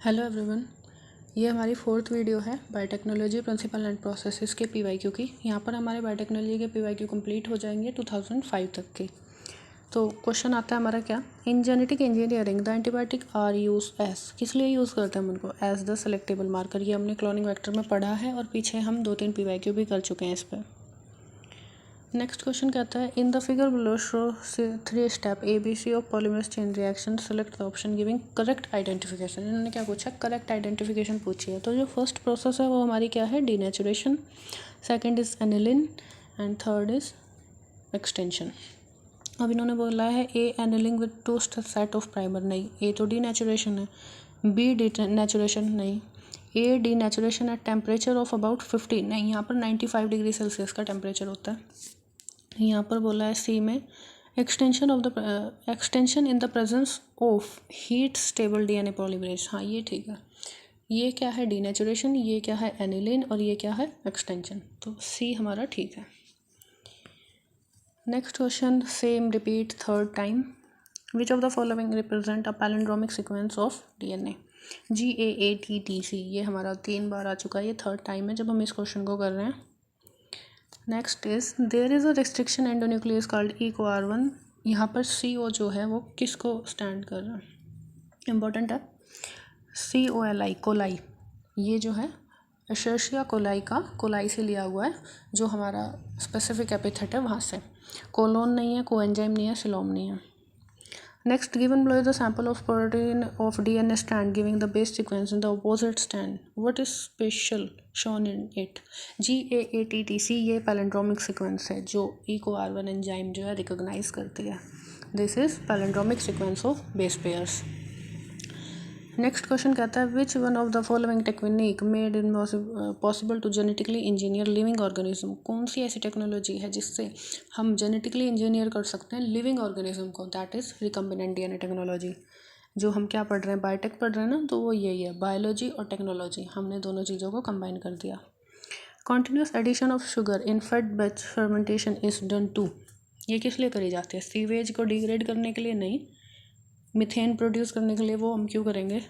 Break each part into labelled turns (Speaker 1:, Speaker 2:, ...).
Speaker 1: Hello everyone, ये हमारी fourth video है बायोटेक्नोलॉजी प्रिंसिपल एंड प्रोसेसेस के पीवाईक्यू की। यहाँ पर हमारे बायोटेक्नोलॉजी के पीवाईक्यू कंप्लीट हो जाएंगे 2005 तक के। तो क्वेश्चन आता है हमारा क्या, in genetic engineering the antibiotic are use as, किस लिए यूज़ करते हैं हम उनको, एज द सेलेक्टेबल मार्कर। ये हमने क्लोनिंग वेक्टर में पढ़ा है और पीछे हम 2-3 पीवाईक्यू भी कर चुके हैं इस पर। नेक्स्ट क्वेश्चन कहता है, in the figure below show 3 step ABC of polymerase chain reaction, select the option giving correct identification. इन्होंने क्या पूछा, करेक्ट आइडेंटिफिकेशन पूछी है। तो जो फर्स्ट प्रोसेस है वो हमारी क्या है, denaturation, second is annealing and third is extension. अब इन्होंने बोला है A annealing with 2 set of primer, नहीं, ए तो डीनेचुरेशन है, बी डीनेचुरेशन नहीं, A denaturation at temperature of about 50, नहीं, यहाँ पर 95 डिग्री सेल्सियस का टेम्परेचर होता है। यहाँ पर बोला है सी में extension in the presence of heat stable DNA polymerase. हाँ, ये ठीक है। ये क्या है, डीनेचुरेशन, ये क्या है, एनिलिन, और ये क्या है, एक्सटेंशन। तो सी हमारा ठीक है। Next question, same repeat third time, which of the following represent a palindromic sequence of DNA. GAATTC, ये हमारा 3 बार आ चुका है, ये थर्ड टाइम है जब हम इस क्वेश्चन को कर रहे हैं। Next is there is a restriction endonuclease called EcoR1। यहाँ पर CO जो है वो किसको स्टैंड कर रहा है, इम्पोर्टेंट है, COLI, कोलाई। ये जो है एशर्शिया कोलाई का, कोलाई से लिया हुआ है, जो हमारा स्पेसिफिक एपिथेट है वहाँ से। कोलोन नहीं है, कोएंजाइम नहीं है, सिलोम नहीं है। Next, given below is the sample of protein of DNA strand giving the base sequence in the opposite strand. What is special shown in it? GAATTC, ये पैलेंड्रोमिक सीक्वेंस है जो EcoR1 enzyme जो है recognise करती है। This is palindromic sequence of base pairs. Next question कहता है, which one of the following technique made in possible to genetically engineer living organism. कौन सी ऐसी टेक्नोलॉजी है जिससे हम जेनेटिकली इंजीनियर कर सकते हैं लिविंग ऑर्गेनिज्म को, that is recombinant DNA technology. जो हम क्या पढ़ रहे हैं, बायोटेक पढ़ रहे हैं ना, तो वो यही है, बायोलॉजी और टेक्नोलॉजी, हमने दोनों चीज़ों को कंबाइन कर दिया। Continuous addition of sugar in fed batch fermentation is done to, ये किस लिए करी जाती है, सीवेज को डिग्रेड करने के लिए नहीं, मीथेन प्रोड्यूस करने के लिए वो हम क्यों करेंगे,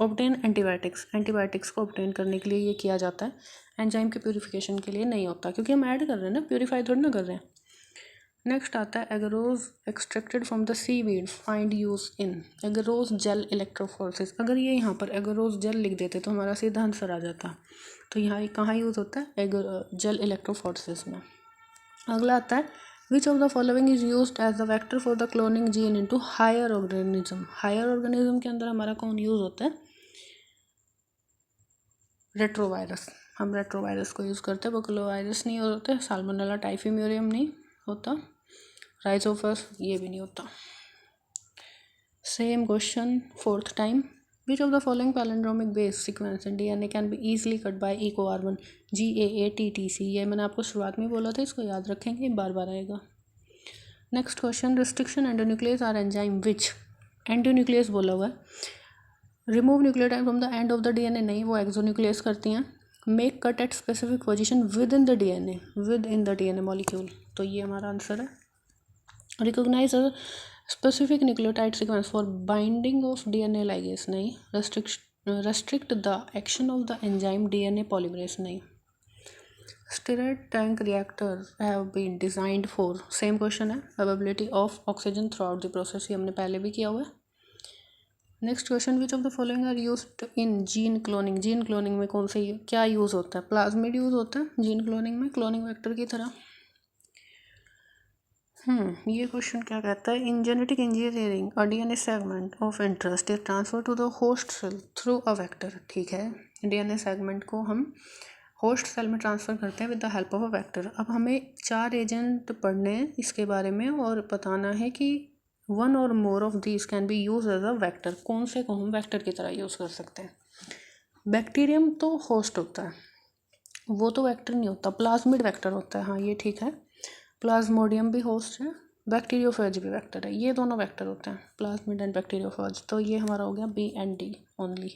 Speaker 1: ऑब्टेन एंटीबायोटिक्स को ऑब्टेन करने के लिए ये किया जाता है, एंजाइम के प्यूरिफिकेशन के लिए नहीं होता, क्योंकि हम ऐड कर रहे हैं ना, प्यूरिफाई थोड़ी ना कर रहे हैं। नेक्स्ट आता है, agarose extracted from the seaweed find use in agarose gel electrophoresis. अगर ये यहाँ पर एगरोज जेल लिख देते तो हमारा सीधा आंसर आ जाता। तो यहाँ कहाँ यूज़ होता है, जेल इलेक्ट्रोफोरेसिस में। अगला आता है, which of the following is used as the vector for the cloning gene into higher organism. Higher organism के अंदर हमारा कौन यूज़ होता है, रेट्रोवायरस। हम रेट्रोवायरस को यूज़ करते हैं, बकुलोवायरस नहीं होते, साल्मोनेला टाइफीम्यूरियम नहीं होता, राइजोफस ये भी नहीं होता। Same question fourth time, which of the following palindromic base sequence in DNA can be easily cut by EcoR1। GAATTC, ये मैंने आपको शुरुआत में बोला था, इसको याद रखेंगे, बार बार आएगा। Next question, restriction endonuclease are enzyme which, endonuclease बोला हुआ है, remove nucleotide from the end of the DNA, नहीं, वो एक्सोन्यूक्लियस करती हैं, make cut at specific position within the DNA molecule. तो ये हमारा आंसर है। Recognise a specific nucleotide sequence for binding of DNA ligase, नहीं, restrict the action of the enzyme DNA polymerase, नहीं। Stirred tank reactor have been designed for, same question है, availability of oxygen throughout the process, ये हमने पहले भी किया हुआ है। Next question, which of the following are used in gene cloning. Gene cloning में कौन से क्या यूज़ होता है, प्लाज्मिड यूज़ होता है जीन क्लोनिंग में, क्लोनिंग वेक्टर की तरह। ये क्वेश्चन क्या कहता है, in genetic engineering a DNA segment of interest is transfer to the host cell through a vector. ठीक है, डीएनए सेगमेंट को हम होस्ट सेल में ट्रांसफ़र करते हैं with the help of a vector. अब हमें 4 एजेंट पढ़ने हैं इसके बारे में और बताना है कि वन और more of these can be use as a vector. कौन से को हम वेक्टर की तरह यूज़ कर सकते हैं, बैक्टीरियम तो होस्ट होता है, वो तो वेक्टर नहीं होता, प्लाज्मिड वेक्टर होता है। हाँ, ये ठीक है, प्लाज्मोडियम भी होस्ट है, बैक्टीरियोफेज भी वेक्टर है, ये दोनों वेक्टर होते हैं, प्लाज्मिड एंड बैक्टीरियोफेज। तो ये हमारा हो गया B and D only.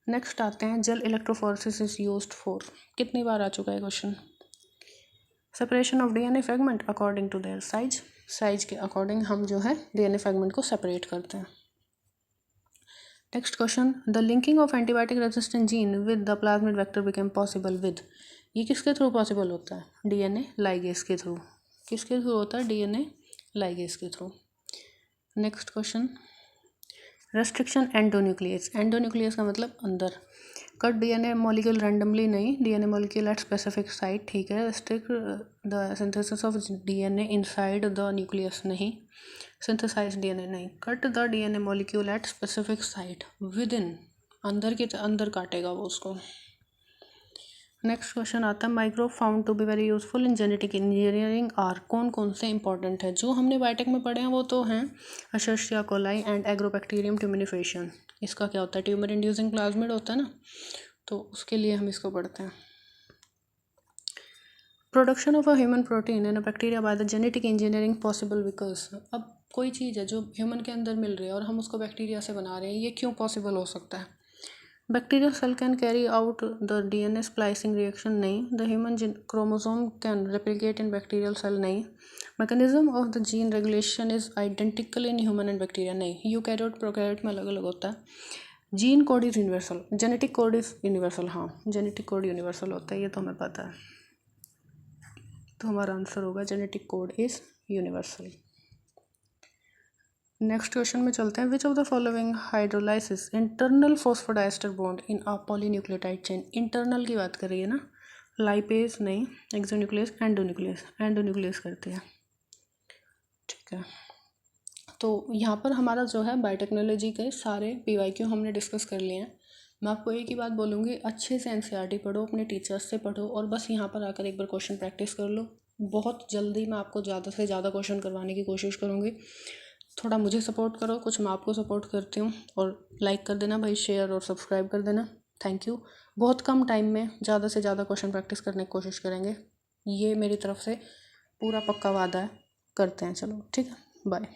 Speaker 1: Next आते हैं, gel electrophoresis is used for, कितनी बार आ चुका है question, separation of DNA fragment according to their size के अकॉर्डिंग हम जो है डीएनए फ्रेगमेंट को सेपरेट करते हैं। Next question, the linking of antibiotic resistant gene with the plasmid vector became possible with, ये किसके थ्रू पॉसिबल होता है? डीएनए लाइगेज के थ्रू। किसके थ्रू होता है? डीएनए लाइगेज के through. Next question, restriction endonuclease, endonuclease का मतलब अंदर। कट डीएनए मॉलिक्यूल रैंडमली नहीं, DNA molecule at specific site, ठीक है। Restrict the synthesis of DNA inside the nucleus, नहीं। सिंथेसाइज डीएनए नहीं। Cut the DNA molecule at specific site, with in, अंदर के अंदर काटेगा वो उसको। नेक्स्ट क्वेश्चन आता है, microbe found to be very useful in genetic engineering are, कौन कौन से इंपॉर्टेंट है? जो हमने बायोटेक में पढ़े हैं वो तो हैं एशर्शिया कोलाई एंड एग्रोबैक्टीरियम ट्यूमिनिफेशन। इसका क्या होता है? ट्यूमर इंड्यूसिंग प्लाज्मिड होता है ना, तो उसके लिए हम इसको पढ़ते हैं। Production of a human protein in a bacteria by the genetic engineering possible because, अब कोई चीज़ है जो ह्यूमन के अंदर मिल रही है और हम उसको बैक्टीरिया से बना रहे हैं, ये क्यों पॉसिबल हो सकता है? Bacterial cell can carry out the DNA splicing reaction, नहीं। The human chromosome can replicate in bacterial cell, नहीं। Mechanism of the gene regulation is identical in human and bacteria, नहीं। यूकैरियोट प्रोकैरियोट में अलग अलग होता है। Gene code is universal, genetic code is universal, हाँ genetic code universal होता है, ये तो हमें पता है। तो हमारा आंसर होगा genetic code is universal. Next question में चलते हैं, विच of the following hydrolysis internal phosphodiester bond in a polynucleotide chain, internal की बात कर रही है ना, लाइपेज नहीं, एक्सोन्यूक्लियस, एंडोन्यूक्लियस, एंडोन्यूक्लियस करती है, ठीक है। तो यहाँ पर हमारा जो है बायोटेक्नोलॉजी के सारे पीवाईक्यू हमने डिस्कस कर लिए हैं। मैं आपको एक ही बात बोलूँगी, अच्छे से एनसीईआरटी पढ़ो, अपने टीचर्स से पढ़ो और बस यहाँ पर आकर एक बार क्वेश्चन प्रैक्टिस कर लो। बहुत जल्दी मैं आपको ज़्यादा से ज़्यादा क्वेश्चन करवाने की कोशिश करूँगी। थोड़ा मुझे सपोर्ट करो, कुछ मैं आपको सपोर्ट करती हूँ। और लाइक कर देना भाई, शेयर और सब्सक्राइब कर देना। Thank you. बहुत कम टाइम में ज़्यादा से ज़्यादा क्वेश्चन प्रैक्टिस करने की कोशिश करेंगे, ये मेरी तरफ से पूरा पक्का वादा है। करते हैं, चलो ठीक है, बाय।